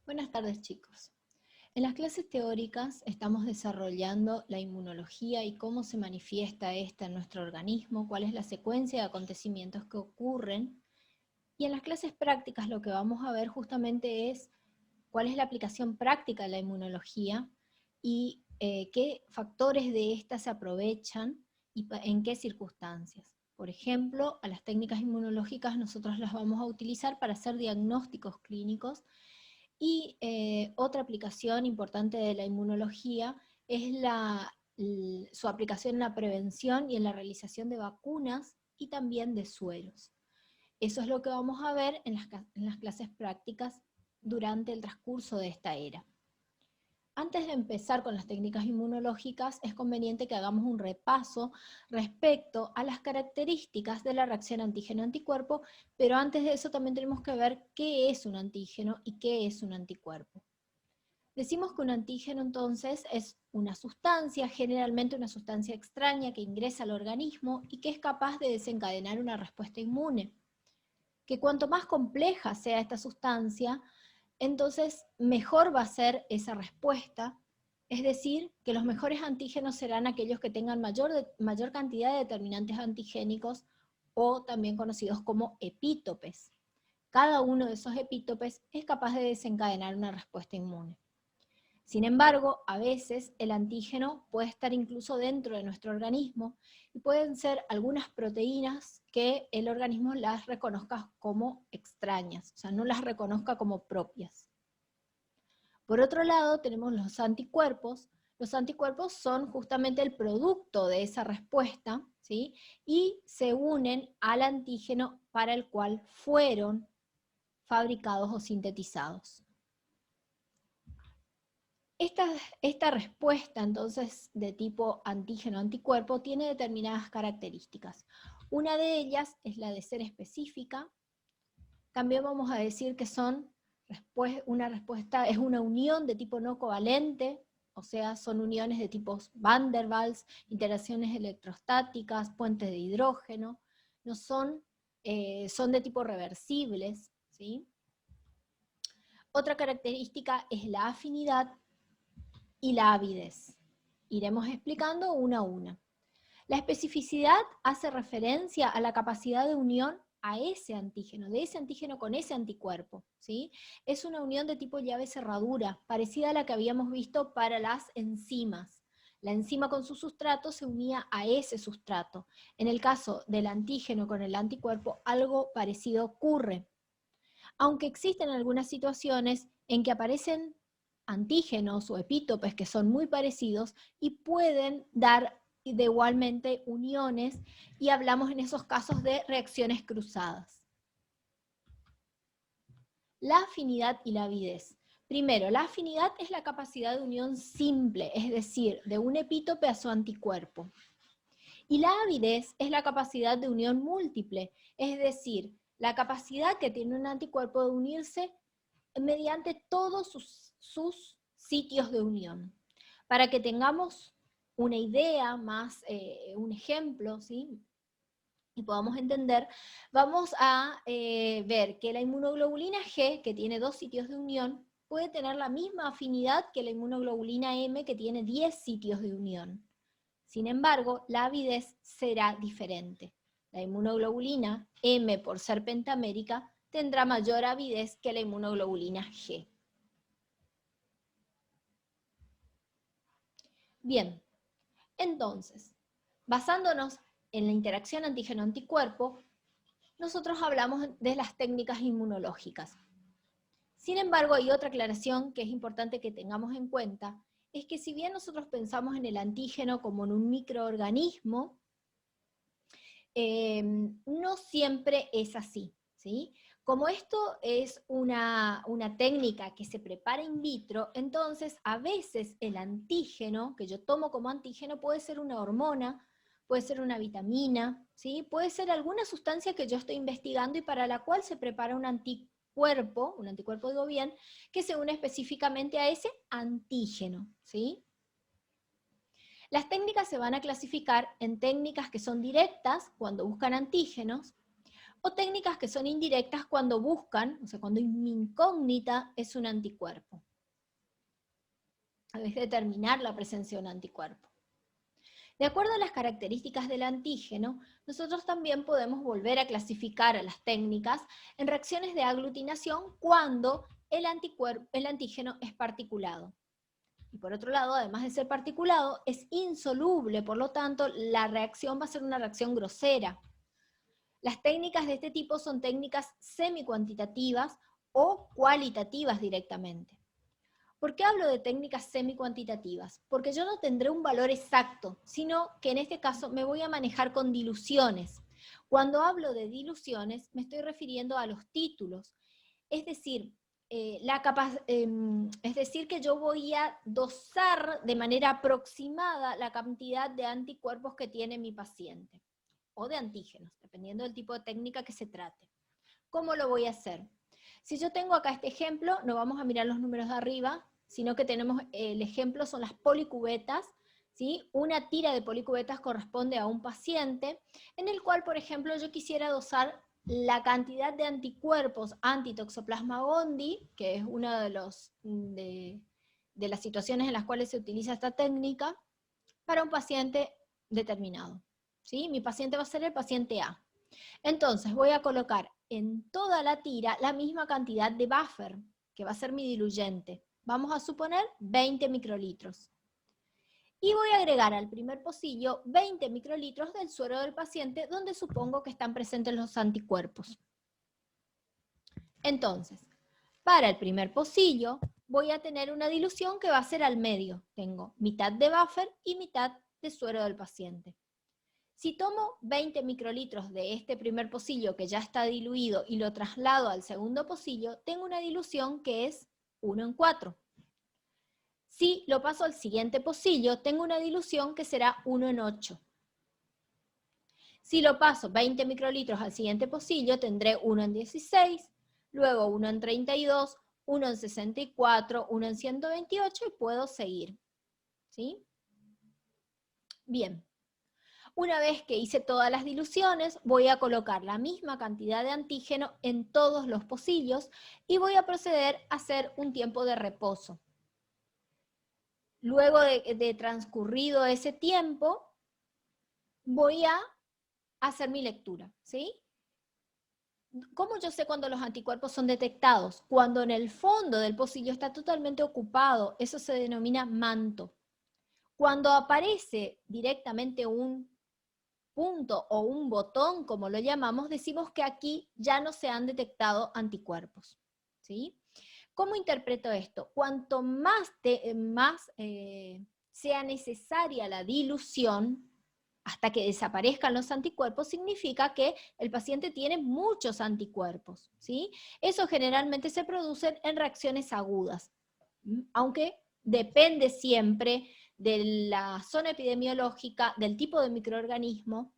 Buenas tardes, chicos. En las clases teóricas estamos desarrollando la inmunología y cómo se manifiesta esta en nuestro organismo, cuál es la secuencia de acontecimientos que ocurren. Y en las clases prácticas lo que vamos a ver justamente es cuál es la aplicación práctica de la inmunología y qué factores de esta se aprovechan y en qué circunstancias. Por ejemplo, a las técnicas inmunológicas nosotros las vamos a utilizar para hacer diagnósticos clínicos. Y otra aplicación importante de la inmunología es su aplicación en la prevención y en la realización de vacunas y también de sueros. Eso es lo que vamos a ver en las clases prácticas durante el transcurso de esta era. Antes de empezar con las técnicas inmunológicas, es conveniente que hagamos un repaso respecto a las características de la reacción antígeno-anticuerpo, pero antes de eso también tenemos que ver qué es un antígeno y qué es un anticuerpo. Decimos que un antígeno entonces es una sustancia, generalmente una sustancia extraña que ingresa al organismo y que es capaz de desencadenar una respuesta inmune. Que cuanto más compleja sea esta sustancia, entonces mejor va a ser esa respuesta, es decir, que los mejores antígenos serán aquellos que tengan mayor cantidad de determinantes antigénicos o también conocidos como epítopes. Cada uno de esos epítopes es capaz de desencadenar una respuesta inmune. Sin embargo, a veces el antígeno puede estar incluso dentro de nuestro organismo y pueden ser algunas proteínas que el organismo las reconozca como extrañas, o sea, no las reconozca como propias. Por otro lado, tenemos los anticuerpos. Los anticuerpos son justamente el producto de esa respuesta, ¿sí? Y se unen al antígeno para el cual fueron fabricados o sintetizados. Esta respuesta, entonces, de tipo antígeno-anticuerpo, tiene determinadas características. Una de ellas es la de ser específica. También vamos a decir que una respuesta es una unión de tipo no covalente, o sea, son uniones de tipos Van der Waals, interacciones electrostáticas, puentes de hidrógeno, no son de tipo reversibles, ¿sí? Otra característica es la afinidad y la avidez. Iremos explicando una a una. La especificidad hace referencia a la capacidad de unión a ese antígeno, de ese antígeno con ese anticuerpo, ¿sí? Es una unión de tipo llave-cerradura, parecida a la que habíamos visto para las enzimas. La enzima con su sustrato se unía a ese sustrato. En el caso del antígeno con el anticuerpo, algo parecido ocurre. Aunque existen algunas situaciones en que aparecen antígenos o epítopes que son muy parecidos y pueden dar de igualmente uniones, y hablamos en esos casos de reacciones cruzadas. La afinidad y la avidez. Primero, la afinidad es la capacidad de unión simple, es decir, de un epítope a su anticuerpo. Y la avidez es la capacidad de unión múltiple, es decir, la capacidad que tiene un anticuerpo de unirse mediante todos sus sitios de unión. Para que tengamos una idea más, un ejemplo, ¿sí? Y podamos entender, vamos a ver que la inmunoglobulina G, que tiene 2 sitios de unión, puede tener la misma afinidad que la inmunoglobulina M, que tiene 10 sitios de unión. Sin embargo, la avidez será diferente. La inmunoglobulina M, por ser pentamérica, tendrá mayor avidez que la inmunoglobulina G. Bien, entonces, basándonos en la interacción antígeno-anticuerpo, nosotros hablamos de las técnicas inmunológicas. Sin embargo, hay otra aclaración que es importante que tengamos en cuenta, es que si bien nosotros pensamos en el antígeno como en un microorganismo, no siempre es así, ¿sí? Como esto es una técnica que se prepara in vitro, entonces a veces el antígeno, que yo tomo como antígeno, puede ser una hormona, puede ser una vitamina, ¿sí? Puede ser alguna sustancia que yo estoy investigando y para la cual se prepara un anticuerpo digo bien, que se une específicamente a ese antígeno, ¿sí? Las técnicas se van a clasificar en técnicas que son directas, cuando buscan antígenos, o técnicas que son indirectas cuando buscan, o sea, cuando mi incógnita es un anticuerpo. Es determinar la presencia de un anticuerpo. De acuerdo a las características del antígeno, nosotros también podemos volver a clasificar a las técnicas en reacciones de aglutinación cuando el antígeno es particulado. Y por otro lado, además de ser particulado, es insoluble, por lo tanto, la reacción va a ser una reacción grosera. Las técnicas de este tipo son técnicas semicuantitativas o cualitativas directamente. ¿Por qué hablo de técnicas semicuantitativas? Porque yo no tendré un valor exacto, sino que en este caso me voy a manejar con diluciones. Cuando hablo de diluciones, me estoy refiriendo a los títulos. Es decir, es decir que yo voy a dosar de manera aproximada la cantidad de anticuerpos que tiene mi paciente, o de antígenos, dependiendo del tipo de técnica que se trate. ¿Cómo lo voy a hacer? Si yo tengo acá este ejemplo, no vamos a mirar los números de arriba, sino que tenemos el ejemplo, son las policubetas, ¿sí? Una tira de policubetas corresponde a un paciente, en el cual, por ejemplo, yo quisiera dosar la cantidad de anticuerpos anti-Toxoplasma gondii, que es una de las situaciones en las cuales se utiliza esta técnica, para un paciente determinado. ¿Sí? Mi paciente va a ser el paciente A. Entonces voy a colocar en toda la tira la misma cantidad de buffer, que va a ser mi diluyente. Vamos a suponer 20 microlitros. Y voy a agregar al primer pocillo 20 microlitros del suero del paciente donde supongo que están presentes los anticuerpos. Entonces, para el primer pocillo voy a tener una dilución que va a ser al medio. Tengo mitad de buffer y mitad de suero del paciente. Si tomo 20 microlitros de este primer pocillo que ya está diluido y lo traslado al segundo pocillo, tengo una dilución que es 1:4. Si lo paso al siguiente pocillo, tengo una dilución que será 1:8. Si lo paso 20 microlitros al siguiente pocillo, tendré 1:16, luego 1:32, 1:64, 1:128 y puedo seguir. ¿Sí? Bien. Una vez que hice todas las diluciones, voy a colocar la misma cantidad de antígeno en todos los pocillos y voy a proceder a hacer un tiempo de reposo. Luego de transcurrido ese tiempo, voy a hacer mi lectura, ¿sí? ¿Cómo yo sé cuando los anticuerpos son detectados? Cuando en el fondo del pocillo está totalmente ocupado, eso se denomina manto. Cuando aparece directamente un punto o un botón, como lo llamamos, decimos que aquí ya no se han detectado anticuerpos. ¿Sí? ¿Cómo interpreto esto? Cuanto más sea necesaria la dilución, hasta que desaparezcan los anticuerpos, significa que el paciente tiene muchos anticuerpos. ¿Sí? Eso generalmente se produce en reacciones agudas, aunque depende siempre de la zona epidemiológica, del tipo de microorganismo,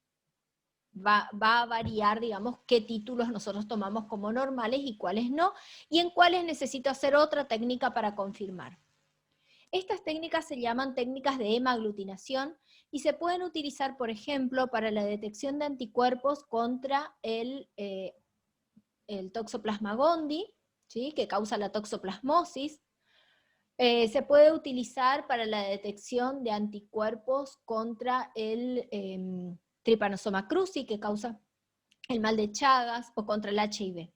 va a variar, digamos, qué títulos nosotros tomamos como normales y cuáles no, y en cuáles necesito hacer otra técnica para confirmar. Estas técnicas se llaman técnicas de hemaglutinación y se pueden utilizar, por ejemplo, para la detección de anticuerpos contra el Toxoplasma gondii, ¿sí? Que causa la toxoplasmosis. Se puede utilizar para la detección de anticuerpos contra el Trypanosoma cruzi, que causa el mal de Chagas, o contra el HIV.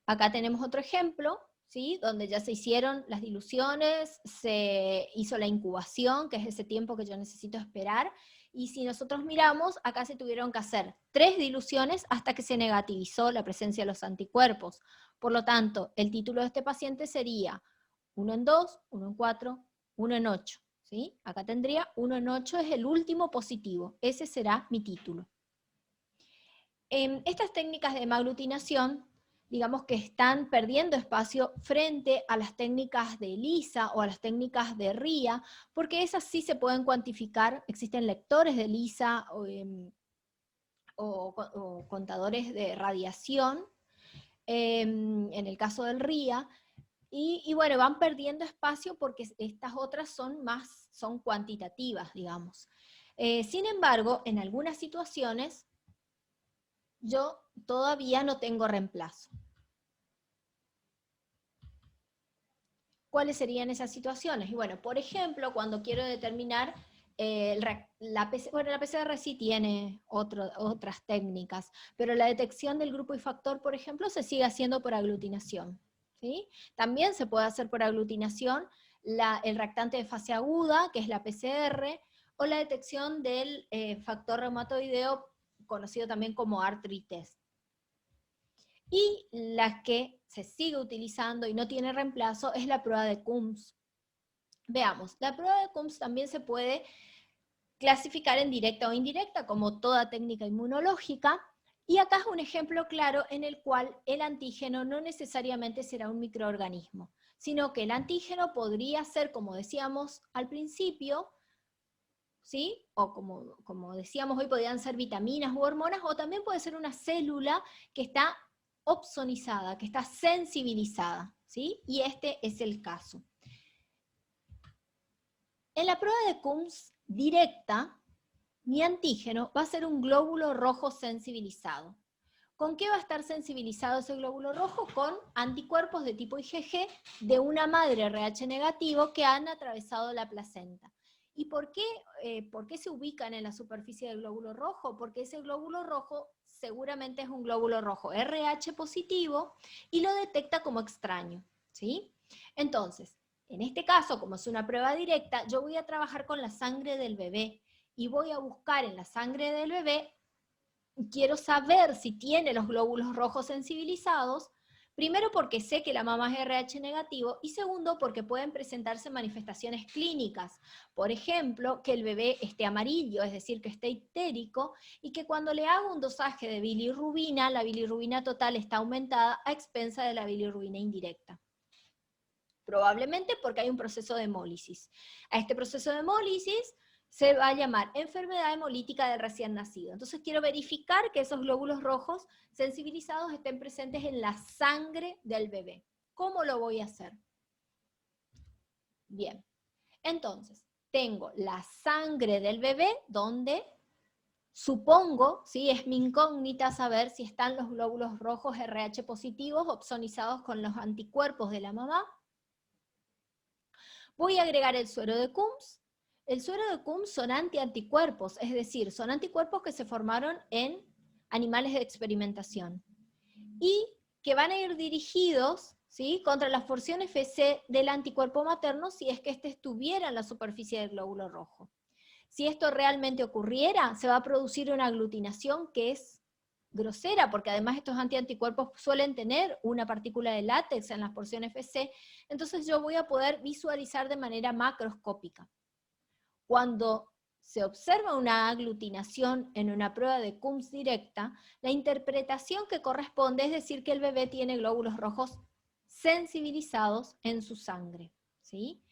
Acá tenemos otro ejemplo, ¿sí? Donde ya se hicieron las diluciones, se hizo la incubación, que es ese tiempo que yo necesito esperar, y si nosotros miramos, acá se tuvieron que hacer 3 diluciones hasta que se negativizó la presencia de los anticuerpos. Por lo tanto, el título de este paciente sería 1:2, 1:4, 1:8. ¿Sí? Acá tendría 1:8, es el último positivo. Ese será mi título. Estas técnicas de hemaglutinación, digamos que están perdiendo espacio frente a las técnicas de ELISA o a las técnicas de RIA, porque esas sí se pueden cuantificar, existen lectores de ELISA o contadores de radiación, en el caso del RIA, y bueno, van perdiendo espacio porque estas otras son cuantitativas, digamos. Sin embargo, en algunas situaciones yo todavía no tengo reemplazo. ¿Cuáles serían esas situaciones? Y bueno, por ejemplo, cuando quiero determinar, la PCR sí tiene otras técnicas, pero la detección del grupo y factor, por ejemplo, se sigue haciendo por aglutinación, ¿sí? También se puede hacer por aglutinación el reactante de fase aguda, que es la PCR, o la detección del factor reumatoideo, conocido también como ARTRI test. Y la que se sigue utilizando y no tiene reemplazo es la prueba de Coombs. Veamos, la prueba de Coombs también se puede clasificar en directa o indirecta, como toda técnica inmunológica, y acá es un ejemplo claro en el cual el antígeno no necesariamente será un microorganismo, sino que el antígeno podría ser, como decíamos al principio, ¿sí? O como decíamos hoy, podrían ser vitaminas u hormonas, o también puede ser una célula que está opsonizada, que está sensibilizada, ¿sí? Y este es el caso. En la prueba de Coombs directa, mi antígeno va a ser un glóbulo rojo sensibilizado. ¿Con qué va a estar sensibilizado ese glóbulo rojo? Con anticuerpos de tipo IgG de una madre RH negativo que han atravesado la placenta. ¿Y por qué se ubican en la superficie del glóbulo rojo? Porque ese glóbulo rojo seguramente es un glóbulo rojo RH positivo y lo detecta como extraño, ¿sí? Entonces, en este caso, como es una prueba directa, yo voy a trabajar con la sangre del bebé y voy a buscar en la sangre del bebé, quiero saber si tiene los glóbulos rojos sensibilizados, primero porque sé que la mamá es RH negativo y segundo porque pueden presentarse manifestaciones clínicas. Por ejemplo, que el bebé esté amarillo, es decir, que esté ictérico y que cuando le hago un dosaje de bilirrubina, la bilirrubina total está aumentada a expensa de la bilirrubina indirecta. Probablemente porque hay un proceso de hemólisis. A este proceso de hemólisis se va a llamar enfermedad hemolítica del recién nacido. Entonces quiero verificar que esos glóbulos rojos sensibilizados estén presentes en la sangre del bebé. ¿Cómo lo voy a hacer? Bien, entonces tengo la sangre del bebé donde supongo, ¿sí? Es mi incógnita saber si están los glóbulos rojos RH positivos opsonizados con los anticuerpos de la mamá. Voy a agregar el suero de Coombs. El suero de Coombs son antianticuerpos, es decir, son anticuerpos que se formaron en animales de experimentación y que van a ir dirigidos, ¿sí?, contra la porción FC del anticuerpo materno si es que éste estuviera en la superficie del glóbulo rojo. Si esto realmente ocurriera, se va a producir una aglutinación que es grosera, porque además estos antianticuerpos suelen tener una partícula de látex en las porciones FC, entonces yo voy a poder visualizar de manera macroscópica. Cuando se observa una aglutinación en una prueba de Coombs directa, la interpretación que corresponde es decir que el bebé tiene glóbulos rojos sensibilizados en su sangre, ¿sí?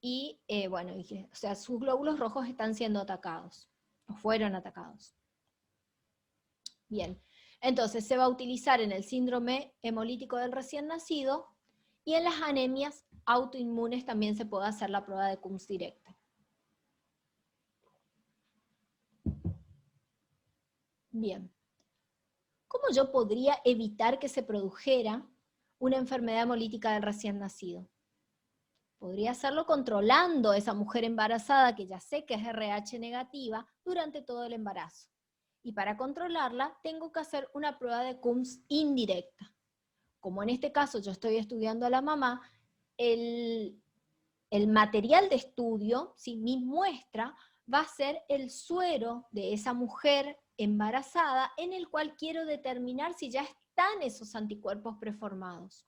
Y bueno, o sea, sus glóbulos rojos están siendo atacados, o fueron atacados. Bien, entonces se va a utilizar en el síndrome hemolítico del recién nacido y en las anemias autoinmunes también se puede hacer la prueba de Coombs directa. Bien, ¿cómo yo podría evitar que se produjera una enfermedad hemolítica del recién nacido? Podría hacerlo controlando a esa mujer embarazada que ya sé que es RH negativa durante todo el embarazo. Y para controlarla tengo que hacer una prueba de Coombs indirecta. Como en este caso yo estoy estudiando a la mamá, el material de estudio, ¿sí?, mi muestra, va a ser el suero de esa mujer embarazada en el cual quiero determinar si ya están esos anticuerpos preformados.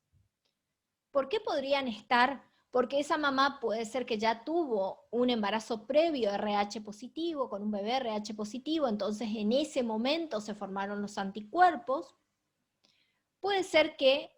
¿Por qué podrían estar? Porque esa mamá puede ser que ya tuvo un embarazo previo RH positivo, con un bebé RH positivo, entonces en ese momento se formaron los anticuerpos. Puede ser que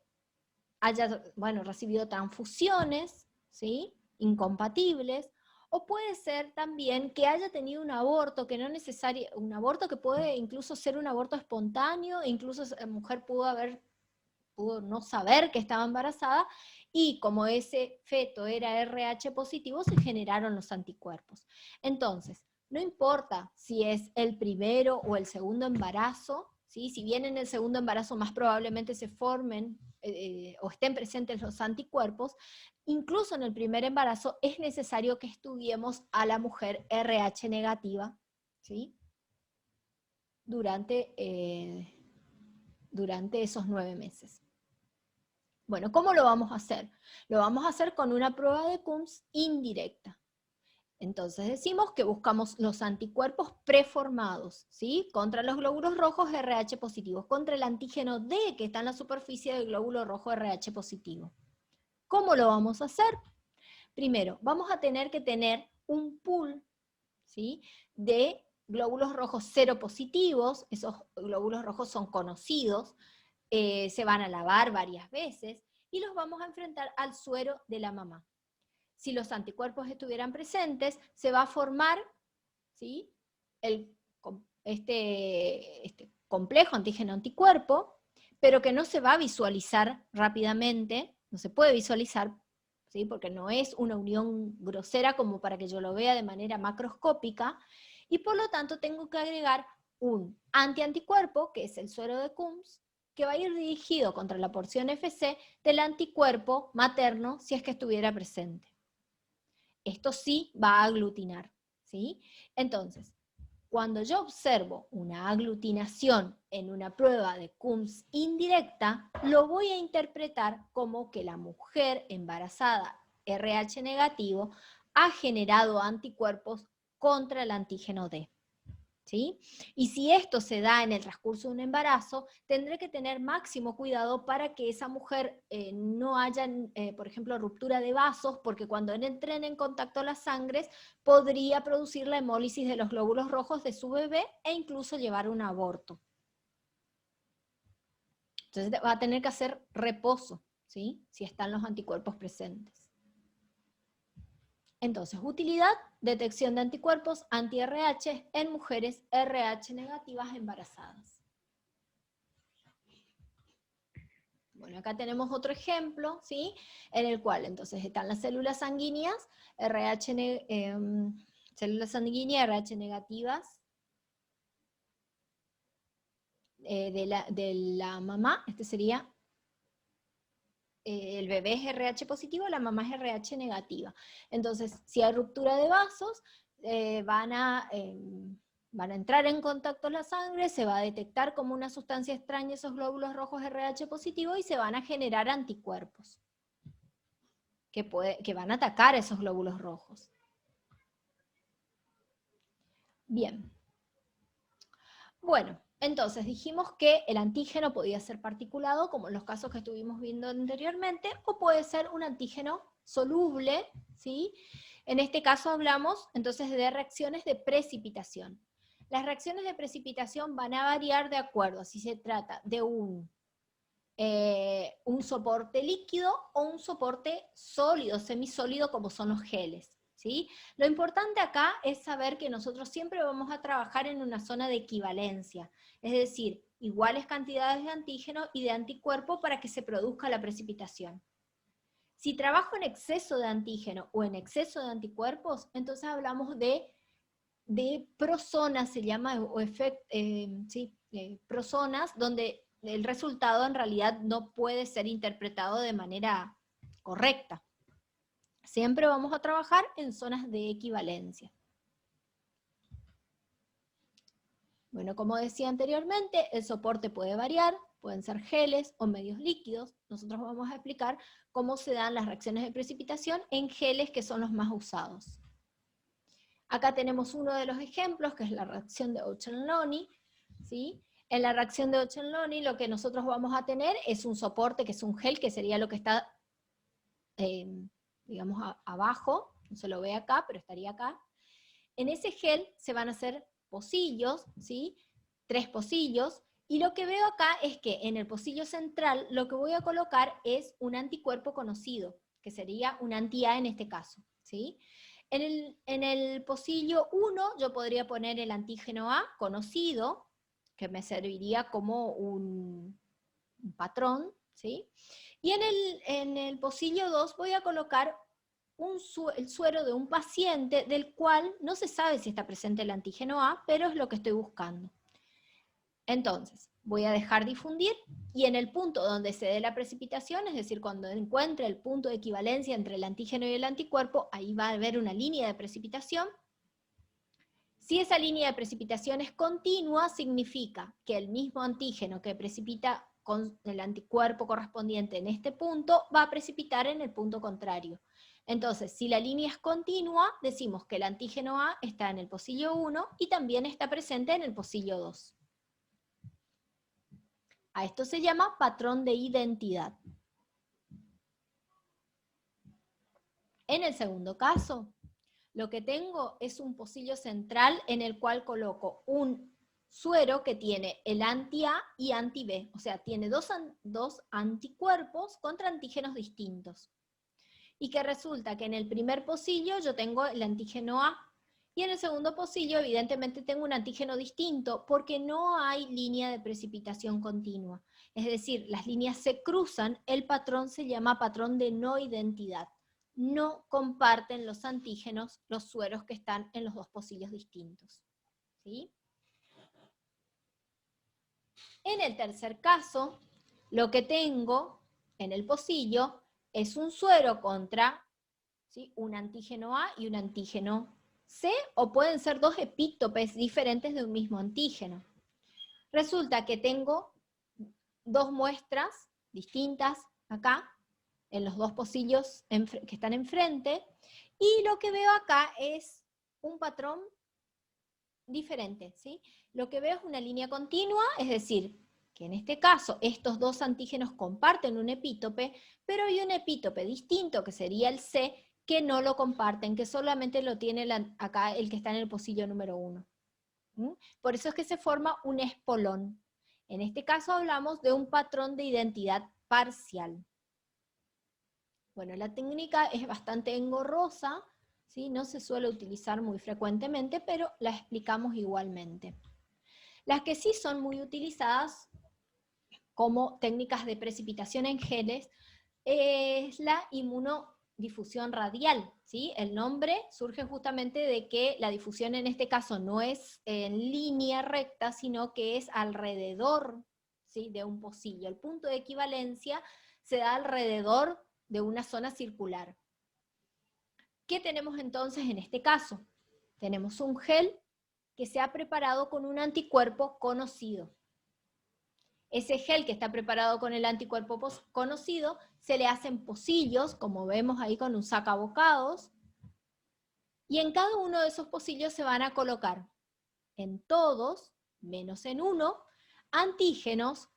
haya, bueno, recibido transfusiones, ¿sí?, incompatibles, o puede ser también que haya tenido un aborto, que no necesariamente, un aborto que puede incluso ser un aborto espontáneo, incluso la mujer pudo no saber que estaba embarazada, y como ese feto era RH positivo, se generaron los anticuerpos. Entonces, no importa si es el primero o el segundo embarazo, ¿sí? Si bien en el segundo embarazo más probablemente se formen o estén presentes los anticuerpos, incluso en el primer embarazo es necesario que estudiemos a la mujer RH negativa, ¿sí? Durante esos 9 meses. Bueno, ¿cómo lo vamos a hacer? Lo vamos a hacer con una prueba de Coombs indirecta. Entonces decimos que buscamos los anticuerpos preformados, ¿sí? Contra los glóbulos rojos RH positivos, contra el antígeno D que está en la superficie del glóbulo rojo RH positivo. ¿Cómo lo vamos a hacer? Primero, vamos a tener que tener un pool, ¿sí?, de glóbulos rojos seropositivos. Esos glóbulos rojos son conocidos, se van a lavar varias veces y los vamos a enfrentar al suero de la mamá. Si los anticuerpos estuvieran presentes, se va a formar, ¿sí?, este complejo antígeno-anticuerpo, pero que no se va a visualizar rápidamente, no se puede visualizar, ¿sí?, porque no es una unión grosera como para que yo lo vea de manera macroscópica, y por lo tanto tengo que agregar un antianticuerpo, que es el suero de Coombs, que va a ir dirigido contra la porción FC del anticuerpo materno si es que estuviera presente. Esto sí va a aglutinar, ¿sí? Entonces, cuando yo observo una aglutinación en una prueba de Coombs indirecta, lo voy a interpretar como que la mujer embarazada RH negativo ha generado anticuerpos contra el antígeno D, ¿sí? Y si esto se da en el transcurso de un embarazo, tendré que tener máximo cuidado para que esa mujer no haya, por ejemplo, ruptura de vasos, porque cuando entren en contacto las sangres, podría producir la hemólisis de los glóbulos rojos de su bebé e incluso llevar a un aborto. Entonces va a tener que hacer reposo, ¿sí?, si están los anticuerpos presentes. Entonces, utilidad, detección de anticuerpos anti-RH en mujeres RH negativas embarazadas. Bueno, acá tenemos otro ejemplo, ¿sí?, en el cual entonces están las células sanguíneas, células sanguíneas RH negativas de la mamá. Este sería el bebé es RH positivo, la mamá es RH negativa. Entonces, si hay ruptura de vasos, van a entrar en contacto la sangre, se va a detectar como una sustancia extraña esos glóbulos rojos RH positivo y se van a generar anticuerpos que van a atacar esos glóbulos rojos. Bien. Bueno, entonces dijimos que el antígeno podía ser particulado, como en los casos que estuvimos viendo anteriormente, o puede ser un antígeno soluble, ¿sí? En este caso hablamos entonces de reacciones de precipitación. Las reacciones de precipitación van a variar de acuerdo a si se trata de un soporte líquido o un soporte sólido, semisólido, como son los geles, ¿sí? Lo importante acá es saber que nosotros siempre vamos a trabajar en una zona de equivalencia, es decir, iguales cantidades de antígeno y de anticuerpo para que se produzca la precipitación. Si trabajo en exceso de antígeno o en exceso de anticuerpos, entonces hablamos de prozonas, se llama, o prozonas, donde el resultado en realidad no puede ser interpretado de manera correcta. Siempre vamos a trabajar en zonas de equivalencia. Bueno, como decía anteriormente, el soporte puede variar, pueden ser geles o medios líquidos. Nosotros vamos a explicar cómo se dan las reacciones de precipitación en geles, que son los más usados. Acá tenemos uno de los ejemplos, que es la reacción de Ochen-Lonnie, ¿sí? En la reacción de Ochen-Lonnie lo que nosotros vamos a tener es un soporte, que es un gel, que sería lo que está, digamos, abajo, no se lo ve acá, pero estaría acá. En ese gel se van a hacer pocillos, ¿sí?, 3 pocillos, y lo que veo acá es que en el pocillo central lo que voy a colocar es un anticuerpo conocido, que sería un anti-A en este caso, ¿sí? En el pocillo 1 yo podría poner el antígeno A conocido, que me serviría como un patrón, ¿sí? Y en el pocillo 2 voy a colocar el suero de un paciente del cual no se sabe si está presente el antígeno A, pero es lo que estoy buscando. Entonces, voy a dejar difundir y en el punto donde se dé la precipitación, es decir, cuando encuentre el punto de equivalencia entre el antígeno y el anticuerpo, ahí va a haber una línea de precipitación. Si esa línea de precipitación es continua, significa que el mismo antígeno que precipita con el anticuerpo correspondiente en este punto, va a precipitar en el punto contrario. Entonces, si la línea es continua, decimos que el antígeno A está en el pocillo 1 y también está presente en el pocillo 2. A esto se llama patrón de identidad. En el segundo caso, lo que tengo es un pocillo central en el cual coloco un suero que tiene el anti-A y anti-B, o sea, tiene dos anticuerpos contra antígenos distintos. Y que resulta que en el primer pocillo yo tengo el antígeno A, y en el segundo pocillo evidentemente tengo un antígeno distinto porque no hay línea de precipitación continua. Es decir, las líneas se cruzan, el patrón se llama patrón de no identidad. No comparten los antígenos los sueros que están en los dos pocillos distintos. ¿Sí? En el tercer caso, lo que tengo en el pocillo es un suero contra, ¿sí?, un antígeno A y un antígeno C, o pueden ser dos epítopes diferentes de un mismo antígeno. Resulta que tengo dos muestras distintas acá, en los dos pocillos que están enfrente, y lo que veo acá es un patrón diferente, ¿sí? Lo que veo es una línea continua, es decir, que en este caso estos dos antígenos comparten un epítope, pero hay un epítope distinto, que sería el C, que no lo comparten, que solamente lo tiene acá el que está en el pocillo número 1. Por eso es que se forma un espolón. En este caso hablamos de un patrón de identidad parcial. Bueno, la técnica es bastante engorrosa, ¿sí? No se suele utilizar muy frecuentemente, pero la explicamos igualmente. Las que sí son muy utilizadas como técnicas de precipitación en geles es la inmunodifusión radial, ¿sí? El nombre surge justamente de que la difusión en este caso no es en línea recta, sino que es alrededor, ¿sí?, de un pocillo. El punto de equivalencia se da alrededor de una zona circular. ¿Qué tenemos entonces en este caso? Tenemos un gel que se ha preparado con un anticuerpo conocido. Ese gel que está preparado con el anticuerpo conocido, se le hacen pocillos, como vemos ahí con un sacabocados, y en cada uno de esos pocillos se van a colocar, en todos, menos en uno, antígenos,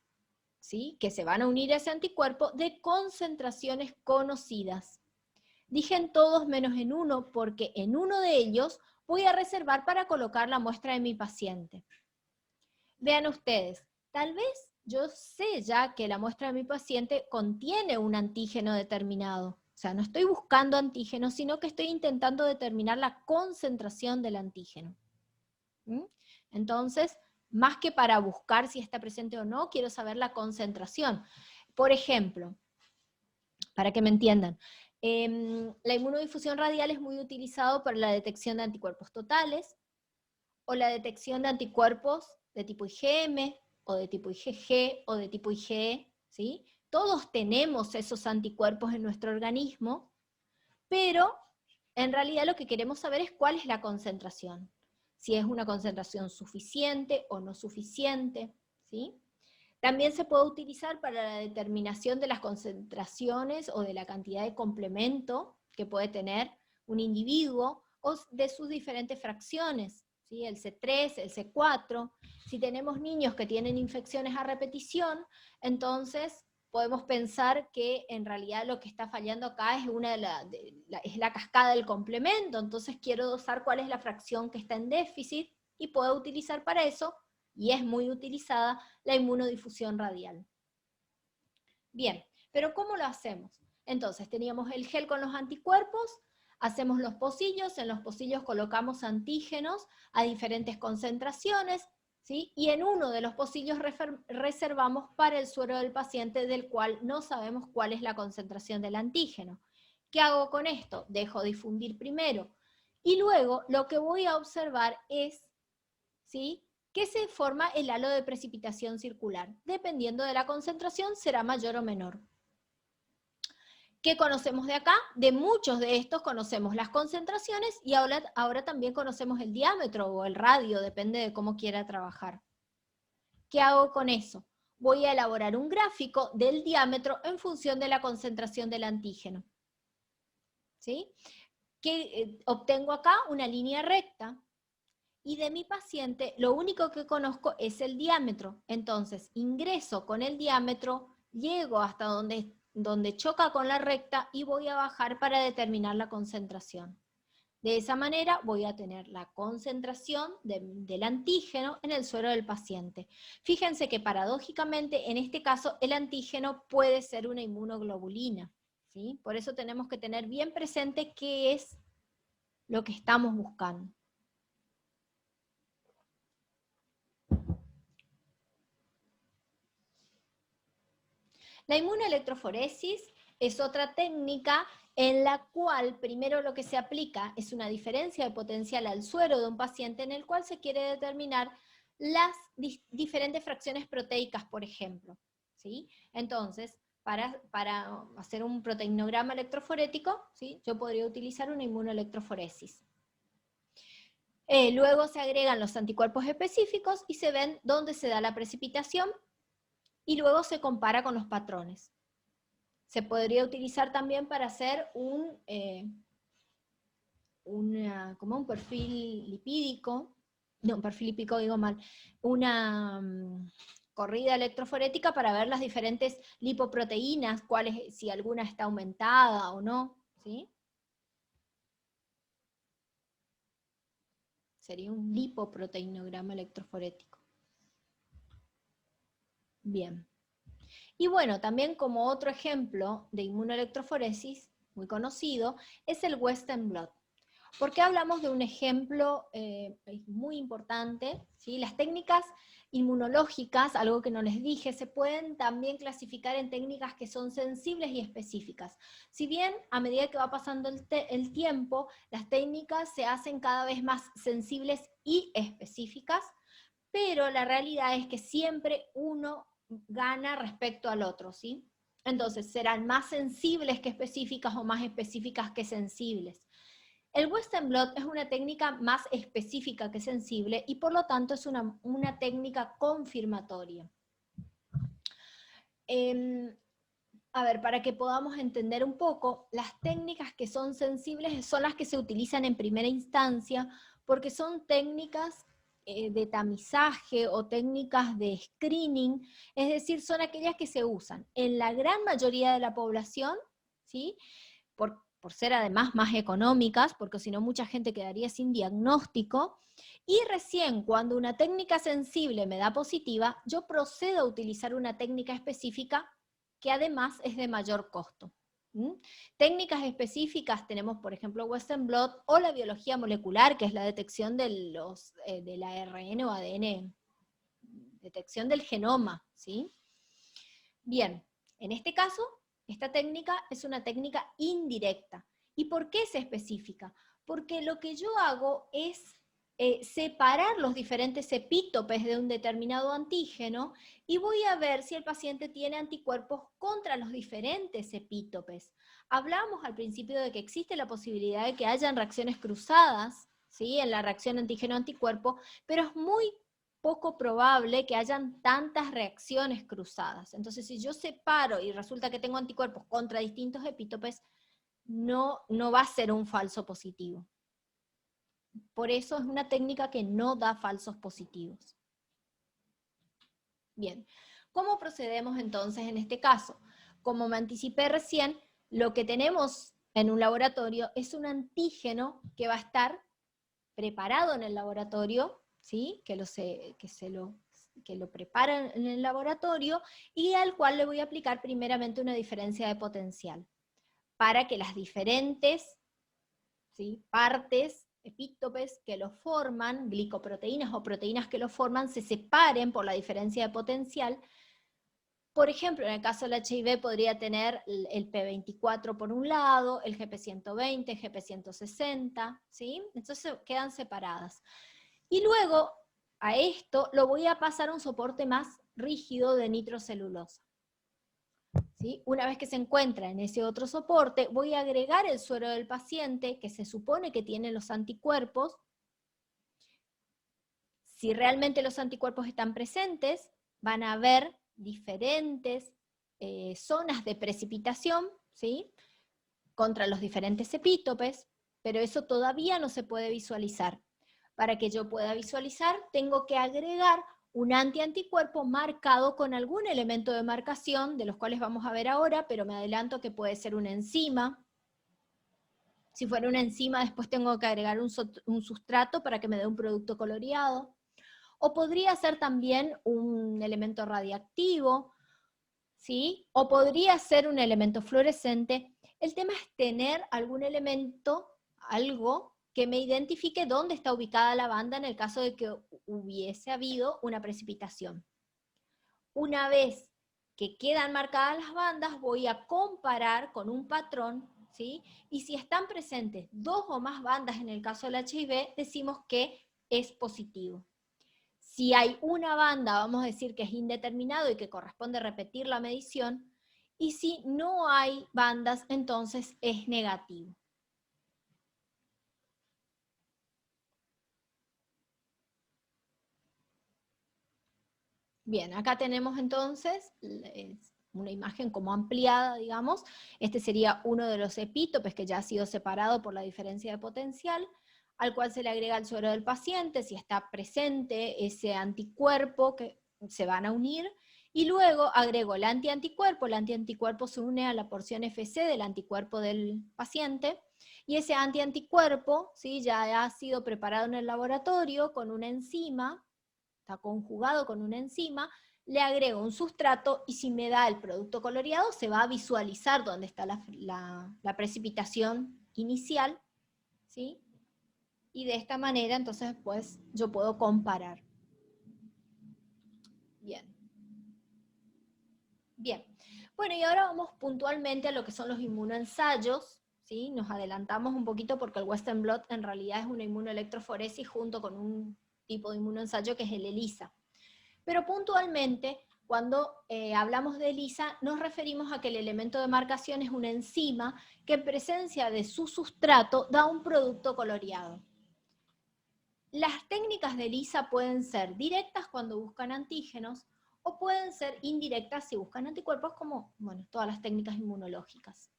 ¿sí?, que se van a unir a ese anticuerpo de concentraciones conocidas. Dije en todos menos en uno porque en uno de ellos voy a reservar para colocar la muestra de mi paciente. Vean ustedes, tal vez yo sé ya que la muestra de mi paciente contiene un antígeno determinado. O sea, no estoy buscando antígenos, sino que estoy intentando determinar la concentración del antígeno. Entonces, más que para buscar si está presente o no, quiero saber la concentración. Por ejemplo, para que me entiendan, la inmunodifusión radial es muy utilizado para la detección de anticuerpos totales, o la detección de anticuerpos de tipo IgM, o de tipo IgG, o de tipo IgE, ¿sí? Todos tenemos esos anticuerpos en nuestro organismo, pero en realidad lo que queremos saber es cuál es la concentración. Si es una concentración suficiente o no suficiente, ¿sí? También se puede utilizar para la determinación de las concentraciones o de la cantidad de complemento que puede tener un individuo o de sus diferentes fracciones, ¿sí? El C3, el C4. Si tenemos niños que tienen infecciones a repetición, entonces podemos pensar que en realidad lo que está fallando acá es, es la cascada del complemento, entonces quiero dosar cuál es la fracción que está en déficit y puedo utilizar para eso, y es muy utilizada, la inmunodifusión radial. Bien, pero ¿cómo lo hacemos? Entonces teníamos el gel con los anticuerpos, hacemos los pocillos, en los pocillos colocamos antígenos a diferentes concentraciones, ¿sí? Y en uno de los pocillos reservamos para el suero del paciente del cual no sabemos cuál es la concentración del antígeno. ¿Qué hago con esto? Dejo difundir primero. Y luego lo que voy a observar es, ¿sí?, que se forma el halo de precipitación circular. Dependiendo de la concentración, será mayor o menor. ¿Qué conocemos de acá? De muchos de estos conocemos las concentraciones y ahora también conocemos el diámetro o el radio, depende de cómo quiera trabajar. ¿Qué hago con eso? Voy a elaborar un gráfico del diámetro en función de la concentración del antígeno. ¿Sí? ¿Qué obtengo acá? Una línea recta. Y de mi paciente, lo único que conozco es el diámetro. Entonces, ingreso con el diámetro, llego hasta donde choca con la recta y voy a bajar para determinar la concentración. De esa manera voy a tener la concentración del antígeno en el suero del paciente. Fíjense que paradójicamente, en este caso, el antígeno puede ser una inmunoglobulina, ¿sí? Por eso tenemos que tener bien presente qué es lo que estamos buscando. La inmunoelectroforesis es otra técnica en la cual primero lo que se aplica es una diferencia de potencial al suero de un paciente en el cual se quiere determinar las diferentes fracciones proteicas, por ejemplo, ¿sí? Entonces, para hacer un proteinograma electroforético, ¿sí?, yo podría utilizar una inmunoelectroforesis. Luego se agregan los anticuerpos específicos y se ven dónde se da la precipitación y luego se compara con los patrones. Se podría utilizar también para hacer como un perfil lipídico, no, un perfil lipídico digo mal, una corrida electroforética para ver las diferentes lipoproteínas, si alguna está aumentada o no, ¿sí? Sería un lipoproteinograma electroforético. Bien. Y bueno, también como otro ejemplo de inmunoelectroforesis, muy conocido, es el Western blot. ¿Por qué hablamos de un ejemplo muy importante? ¿Sí? Las técnicas inmunológicas, algo que no les dije, se pueden también clasificar en técnicas que son sensibles y específicas. Si bien a medida que va pasando el tiempo, las técnicas se hacen cada vez más sensibles y específicas, pero la realidad es que siempre uno gana respecto al otro, ¿sí? Entonces, serán más sensibles que específicas o más específicas que sensibles. El Western blot es una técnica más específica que sensible y por lo tanto es una técnica confirmatoria. A ver, para que podamos entender un poco, las técnicas que son sensibles son las que se utilizan en primera instancia porque son técnicas de tamizaje o técnicas de screening, es decir, son aquellas que se usan en la gran mayoría de la población, ¿sí?, por ser además más económicas, porque si no mucha gente quedaría sin diagnóstico, y recién cuando una técnica sensible me da positiva, yo procedo a utilizar una técnica específica que además es de mayor costo. Técnicas específicas tenemos, por ejemplo, Western blot o la biología molecular, que es la detección del ARN o ADN, detección del genoma, ¿sí? Bien, en este caso, esta técnica es una técnica indirecta. ¿Y por qué es específica? Porque lo que yo hago es separar los diferentes epítopes de un determinado antígeno y voy a ver si el paciente tiene anticuerpos contra los diferentes epítopes. Hablamos al principio de que existe la posibilidad de que hayan reacciones cruzadas, ¿sí?, en la reacción antígeno-anticuerpo, pero es muy poco probable que hayan tantas reacciones cruzadas. Entonces, si yo separo y resulta que tengo anticuerpos contra distintos epítopes, no va a ser un falso positivo. Por eso es una técnica que no da falsos positivos. Bien, ¿cómo procedemos entonces en este caso? Como me anticipé recién, lo que tenemos en un laboratorio es un antígeno que va a estar preparado en el laboratorio, ¿sí?, que lo preparan en el laboratorio y al cual le voy a aplicar primeramente una diferencia de potencial para que las diferentes, ¿sí?, partes, epítopes que lo forman, glicoproteínas o proteínas que lo forman, se separen por la diferencia de potencial. Por ejemplo, en el caso del HIV podría tener el P24 por un lado, el GP120, el GP160, ¿sí? Entonces quedan separadas. Y luego a esto lo voy a pasar a un soporte más rígido de nitrocelulosa. ¿Sí? Una vez que se encuentra en ese otro soporte, voy a agregar el suero del paciente, que se supone que tiene los anticuerpos. Si realmente los anticuerpos están presentes, van a haber diferentes zonas de precipitación, ¿sí? Contra los diferentes epítopes, pero eso todavía no se puede visualizar. Para que yo pueda visualizar, tengo que agregar un antianticuerpo marcado con algún elemento de marcación, de los cuales vamos a ver ahora, pero me adelanto que puede ser una enzima. Si fuera una enzima, después tengo que agregar un sustrato para que me dé un producto coloreado. O podría ser también un elemento radiactivo, ¿sí? O podría ser un elemento fluorescente. El tema es tener algún elemento, algo que me identifique dónde está ubicada la banda en el caso de que hubiese habido una precipitación. Una vez que quedan marcadas las bandas, voy a comparar con un patrón, ¿sí? Y si están presentes 2 o más bandas en el caso del HIV, decimos que es positivo. Si hay una banda, vamos a decir que es indeterminado y que corresponde repetir la medición, y si no hay bandas, entonces es negativo. Bien, acá tenemos entonces una imagen como ampliada, digamos. Este sería uno de los epítopes que ya ha sido separado por la diferencia de potencial, al cual se le agrega el suero del paciente, si está presente ese anticuerpo que se van a unir, y luego agrego el antianticuerpo se une a la porción FC del anticuerpo del paciente, y ese antianticuerpo, ¿sí? Ya ha sido preparado en el laboratorio con una enzima, está conjugado con una enzima, le agrego un sustrato y si me da el producto coloreado se va a visualizar dónde está la precipitación inicial, ¿sí? Y de esta manera entonces pues yo puedo comparar. Bien. Bien. Bueno, y ahora vamos puntualmente a lo que son los inmunoensayos, ¿sí? Nos adelantamos un poquito porque el Western blot en realidad es una inmunoelectroforesis junto con un tipo de inmunoensayo que es el ELISA. Pero puntualmente, cuando hablamos de ELISA, nos referimos a que el elemento de marcación es una enzima que en presencia de su sustrato da un producto coloreado. Las técnicas de ELISA pueden ser directas cuando buscan antígenos o pueden ser indirectas si buscan anticuerpos, como bueno, todas las técnicas inmunológicas.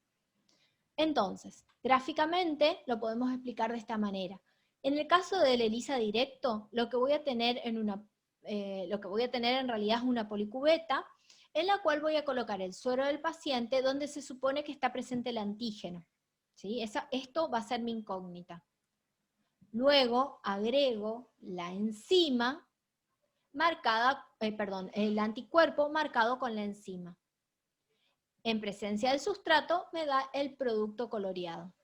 Entonces, gráficamente lo podemos explicar de esta manera. En el caso del ELISA directo, lo que voy a tener en realidad es una policubeta en la cual voy a colocar el suero del paciente donde se supone que está presente el antígeno. ¿Sí? Esto va a ser mi incógnita. Luego agrego la enzima marcada, el anticuerpo marcado con la enzima. En presencia del sustrato me da el producto coloreado.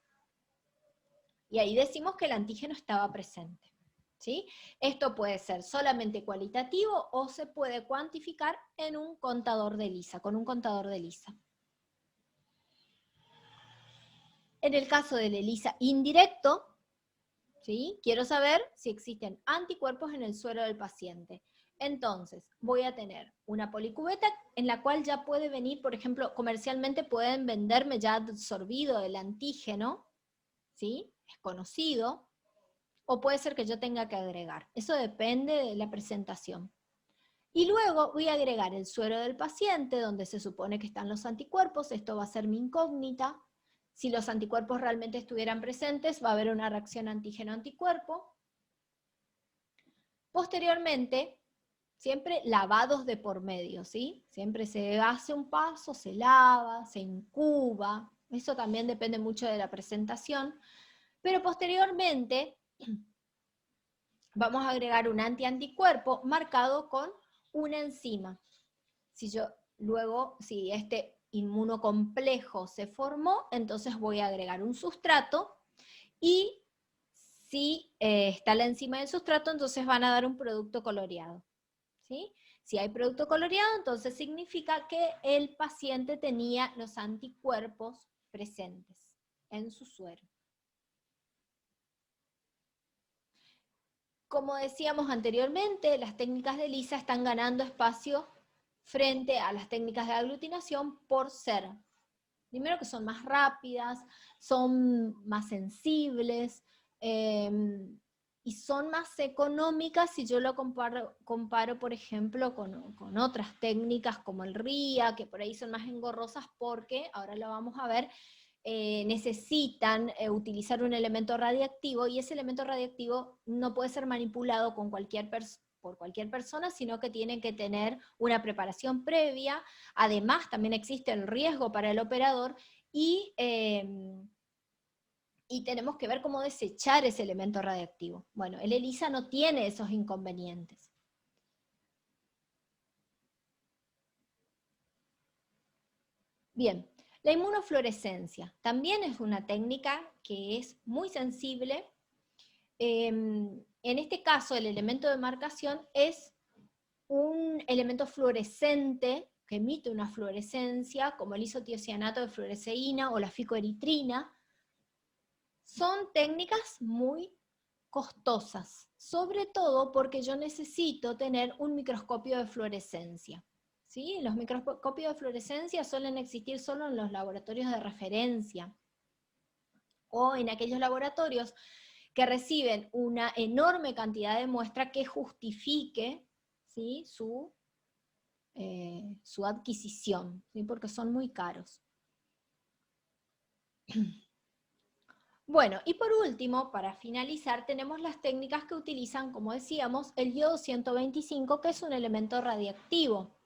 Y ahí decimos que el antígeno estaba presente. ¿Sí? Esto puede ser solamente cualitativo o se puede cuantificar en un contador de ELISA, con un contador de ELISA. En el caso del ELISA indirecto, ¿sí? Quiero saber si existen anticuerpos en el suero del paciente. Entonces, voy a tener una policubeta en la cual ya puede venir, por ejemplo, comercialmente pueden venderme ya absorbido el antígeno, ¿sí? Es conocido, o puede ser que yo tenga que agregar. Eso depende de la presentación. Y luego voy a agregar el suero del paciente, donde se supone que están los anticuerpos, esto va a ser mi incógnita. Si los anticuerpos realmente estuvieran presentes, va a haber una reacción antígeno-anticuerpo. Posteriormente, siempre lavados de por medio, ¿sí? Siempre se hace un paso, se lava, se incuba, eso también depende mucho de la presentación, pero posteriormente vamos a agregar un antianticuerpo marcado con una enzima. Si este inmunocomplejo se formó, entonces voy a agregar un sustrato y si está la enzima del sustrato, entonces van a dar un producto coloreado. ¿Sí? Si hay producto coloreado, entonces significa que el paciente tenía los anticuerpos presentes en su suero. como decíamos anteriormente, las técnicas de ELISA están ganando espacio frente a las técnicas de aglutinación por ser, primero que son más rápidas, son más sensibles, y son más económicas si yo lo comparo por ejemplo, con otras técnicas como el RIA, que por ahí son más engorrosas porque, ahora lo vamos a ver, necesitan utilizar un elemento radiactivo, y ese elemento radiactivo no puede ser manipulado con por cualquier persona, sino que tiene que tener una preparación previa. Además, también existe el riesgo para el operador, y tenemos que ver cómo desechar ese elemento radiactivo. Bueno, el ELISA no tiene esos inconvenientes. Bien, la inmunofluorescencia también es una técnica que es muy sensible. En este caso, el elemento de marcación es un elemento fluorescente que emite una fluorescencia, como el isotiocianato de fluoresceína o la ficoeritrina. Son técnicas muy costosas, sobre todo porque yo necesito tener un microscopio de fluorescencia. ¿Sí? Los microscopios de fluorescencia suelen existir solo en los laboratorios de referencia, o en aquellos laboratorios que reciben una enorme cantidad de muestra que justifique, ¿sí?, su adquisición, ¿sí?, porque son muy caros. Bueno, y por último, para finalizar, tenemos las técnicas que utilizan, como decíamos, el iodo 125, que es un elemento radiactivo.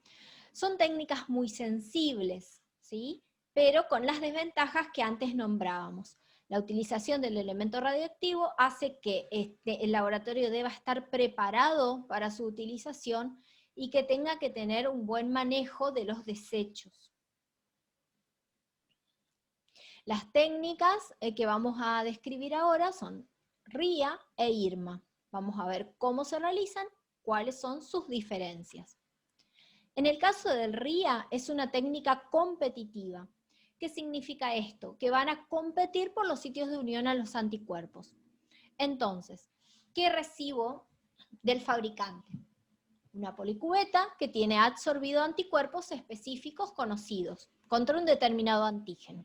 Son técnicas muy sensibles, ¿sí?, pero con las desventajas que antes nombrábamos. La utilización del elemento radiactivo hace que el laboratorio deba estar preparado para su utilización y que tenga que tener un buen manejo de los desechos. Las técnicas que vamos a describir ahora son RIA e IRMA. Vamos a ver cómo se realizan, cuáles son sus diferencias. En el caso del RIA es una técnica competitiva. ¿Qué significa esto? Que van a competir por los sitios de unión a los anticuerpos. Entonces, ¿qué recibo del fabricante? Una policubeta que tiene absorbido anticuerpos específicos conocidos contra un determinado antígeno.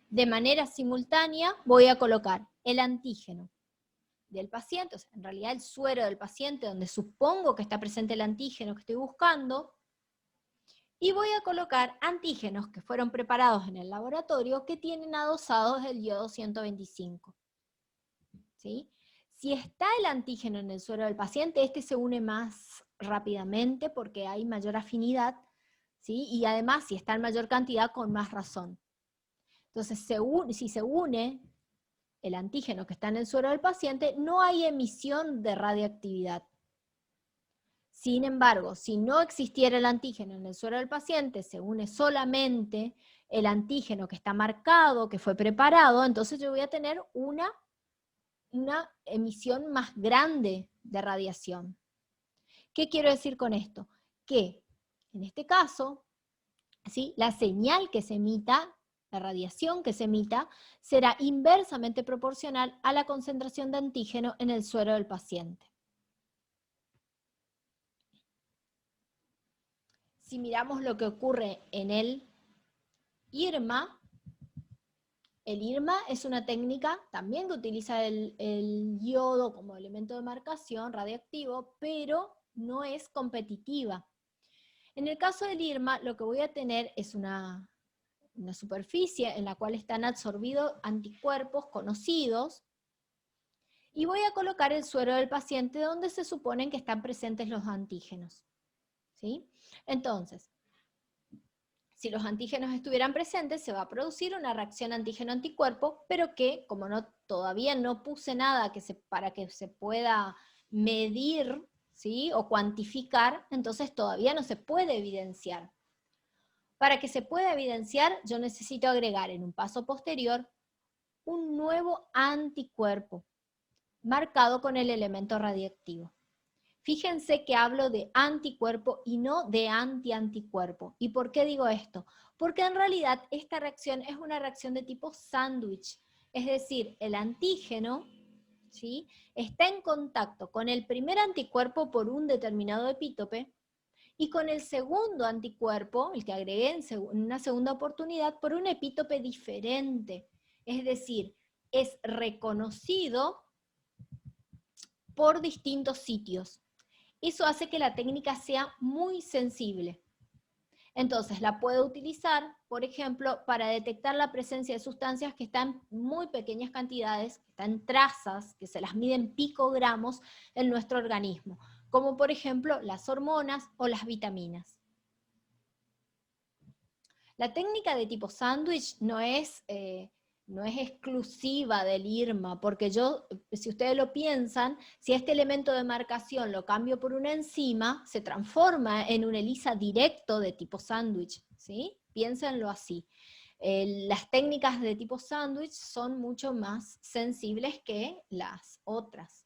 De manera simultánea voy a colocar el antígeno del paciente, o sea, en realidad el suero del paciente, donde supongo que está presente el antígeno que estoy buscando, y voy a colocar antígenos que fueron preparados en el laboratorio que tienen adosados el iodo 125. ¿Sí? Si está el antígeno en el suero del paciente, este se une más rápidamente porque hay mayor afinidad, ¿sí?, y además si está en mayor cantidad, con más razón. Entonces, si se une el antígeno que está en el suero del paciente, no hay emisión de radioactividad. Sin embargo, si no existiera el antígeno en el suero del paciente, se une solamente el antígeno que está marcado, que fue preparado, entonces yo voy a tener una emisión más grande de radiación. ¿Qué quiero decir con esto? Que en este caso, ¿sí?, la señal que se emita, la radiación que se emita, será inversamente proporcional a la concentración de antígeno en el suero del paciente. Si miramos lo que ocurre en el IRMA es una técnica también que utiliza el yodo como elemento de marcación radiactivo, pero no es competitiva. En el caso del IRMA, lo que voy a tener es una superficie en la cual están absorbidos anticuerpos conocidos, y voy a colocar el suero del paciente donde se suponen que están presentes los antígenos. ¿Sí? Entonces, si los antígenos estuvieran presentes, se va a producir una reacción antígeno-anticuerpo, pero que, como todavía no puse nada para que se pueda medir, ¿sí?, o cuantificar, entonces todavía no se puede evidenciar. Para que se pueda evidenciar, yo necesito agregar en un paso posterior un nuevo anticuerpo, marcado con el elemento radiactivo. Fíjense que hablo de anticuerpo y no de anti-anticuerpo. ¿Y por qué digo esto? Porque en realidad esta reacción es una reacción de tipo sándwich, es decir, el antígeno ¿sí? Está en contacto con el primer anticuerpo por un determinado epítope y con el segundo anticuerpo, el que agregué en una segunda oportunidad, por un epítope diferente. Es decir, es reconocido por distintos sitios. Eso hace que la técnica sea muy sensible. Entonces, la puedo utilizar, por ejemplo, para detectar la presencia de sustancias que están en muy pequeñas cantidades, que están en trazas, que se las miden picogramos en nuestro organismo, como por ejemplo las hormonas o las vitaminas. La técnica de tipo sándwich no es exclusiva del IRMA, porque yo, si ustedes lo piensan, si este elemento de marcación lo cambio por una enzima, se transforma en un ELISA directo de tipo sándwich, ¿sí? Piénsenlo así. Las técnicas de tipo sándwich son mucho más sensibles que las otras.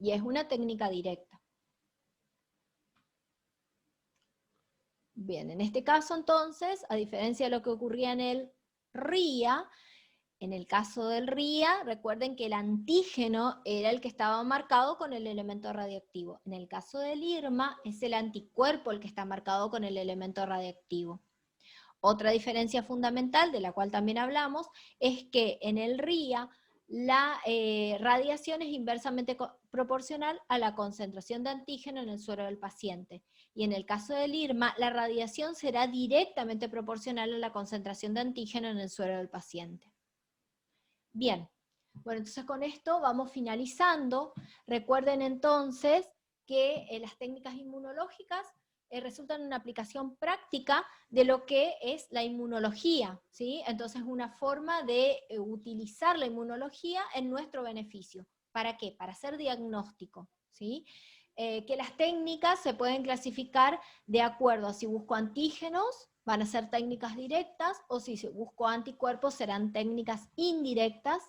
Y es una técnica directa. Bien, en este caso entonces, a diferencia de lo que ocurría en el RIA, en el caso del RIA, recuerden que el antígeno era el que estaba marcado con el elemento radiactivo. En el caso del IRMA, es el anticuerpo el que está marcado con el elemento radiactivo. Otra diferencia fundamental, de la cual también hablamos, es que en el RIA la radiación es inversamente proporcional a la concentración de antígeno en el suero del paciente. Y en el caso del IRMA, la radiación será directamente proporcional a la concentración de antígeno en el suero del paciente. Bien, bueno, entonces con esto vamos finalizando. Recuerden entonces que las técnicas inmunológicas resultan una aplicación práctica de lo que es la inmunología, ¿sí? Entonces una forma de utilizar la inmunología en nuestro beneficio. ¿Para qué? Para hacer diagnóstico, ¿sí? Que las técnicas se pueden clasificar de acuerdo a si busco antígenos, van a ser técnicas directas, o si busco anticuerpos serán técnicas indirectas,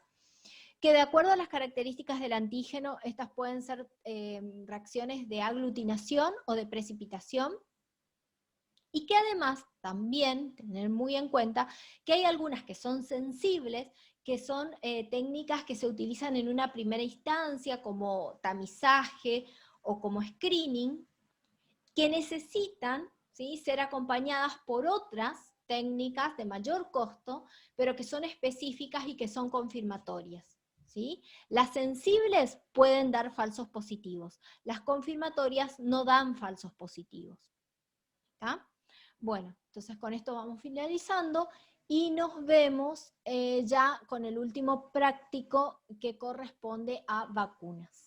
que de acuerdo a las características del antígeno, estas pueden ser reacciones de aglutinación o de precipitación, y que además también tener muy en cuenta que hay algunas que son sensibles, que son técnicas que se utilizan en una primera instancia como tamizaje o como screening, que necesitan, ¿sí?, ser acompañadas por otras técnicas de mayor costo, pero que son específicas y que son confirmatorias, ¿sí? Las sensibles pueden dar falsos positivos, las confirmatorias no dan falsos positivos. ¿Está? Bueno, entonces con esto vamos finalizando y nos vemos ya con el último práctico que corresponde a vacunas.